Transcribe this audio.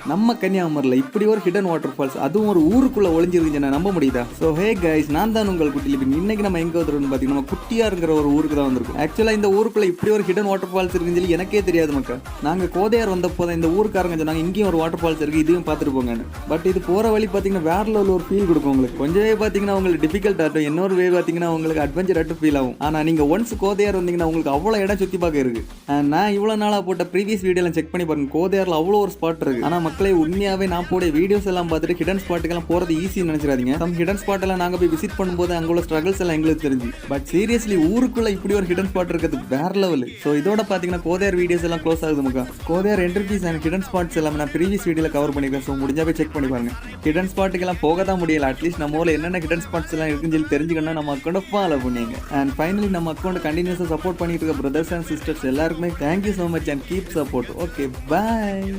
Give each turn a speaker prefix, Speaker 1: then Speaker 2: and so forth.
Speaker 1: நம்ம கன்னியாகுமரியில் இப்படி ஒரு ஹிடன் வாட்டர் ஃபால்ஸ், அதுவும் ஒரு ஊருக்குள்ள ஒளிஞ்சிருக்குன்னு நம்ப முடியுதா? ஸோ ஹே கைஸ், நான் தான் உங்கள் குட்டி லிபின். இன்னைக்கு நம்ம எங்க வந்துருக்கோம்னு பார்த்தீங்கன்னா நம்ம குட்டியாருங்கிற ஒரு ஊருக்கு தான் வந்திருக்கோம். ஆக்சுவலாக இந்த ஊருக்குள்ள இப்படி ஒரு ஹிடன் வாட்டர் ஃபால்ஸ் இருக்குன்னு சொல்லி எனக்கே தெரியாது மக்கா. நாங்கள் கோதையார் வந்தப்போ தான் இந்த ஊருக்காரங்க சொன்னாங்க இங்கேயும் ஒரு வாட்டர் ஃபால்ஸ் இருக்கு, இதையும் பார்த்துட்டு போங்கன்னு. பட் இது போற வழி பார்த்தீங்கன்னா வேற லெவலில் ஒரு ஃபீல் கொடுக்கும் உங்களுக்கு. கொஞ்சம் வே பார்த்தீங்கன்னா உங்களுக்கு டிஃபிகல்ட் ஆட்டும், இன்னொரு வே பார்த்தீங்கன்னா உங்களுக்கு அட்வென்ச்சர் ஆட்டும் ஃபீல் ஆகும். ஆனால் நீங்கள் ஒன்ஸ் கோதையார் வந்தீங்கன்னா உங்களுக்கு அவ்வளோ இடம் சுற்றி பார்க்க இருக்கு. நான் இவ்வளோ நாளாக போட்ட ப்ரீவியஸ் வீடியோலாம் செக் பண்ணி பாருங்க, கோதையாரில் அவ்வளோ ஒரு ஸ்பாட் இருக்கு. ஆனால் மக்களே உண்மையாகவே நான் போட வீடியோஸ் எல்லாம் பார்த்துட்டு ஹிடன் ஸ்பாட்டுக்கெல்லாம் போகிறது ஈஸின்னு நினைச்சிடாதீங்க. நம்ம ஹிடன் ஸ்பாட் எல்லாம் நாங்கள் போய் விசிட் பண்ணும்போது அங்கே உள்ள ஸ்ட்ரகிள்ஸ் எல்லாம் எங்களுக்கு தெரிஞ்சு. பட் சீரியஸ்லி ஊருக்குள்ள இப்படி ஒரு ஹிடன் ஸ்பாட் இருக்கிறது வேற லெவல். ஸோ இதோட பார்த்தீங்கன்னா கோதையார் வீடியோஸ் எல்லாம் க்ளோஸ் ஆகுது மக்கா. Kodayar entries and hidden spots எல்லாம் நான் ப்ரீவியஸ் வீடியோவில் கவர் பண்ணிருக்கேன். ஸோ முடிஞ்சா போய் செக் பண்ணி பாருங்க. ஹிடன் ஸ்பாட்டுக்கெல்லாம் போக தான் முடியல, அட்லீஸ்ட் நம்ம ஊரில் என்னென்ன ஹிடன் ஸ்பாட்ஸ் எல்லாம் இருக்குன்னு சொல்லி தெரிஞ்சுக்கணும் நம்ம அக்கௌண்ட் ஃபாலோ பண்ணுங்க. அண்ட் ஃபைனலி நம்ம அக்கௌண்ட் கண்டினியூஸாக சப்போர்ட் பண்ணிட்டு இருக்க பிரதர்ஸ் அண்ட் சிஸ்டர்ஸ் எல்லாருக்குமே thank you so much and keep support. Okay, bye.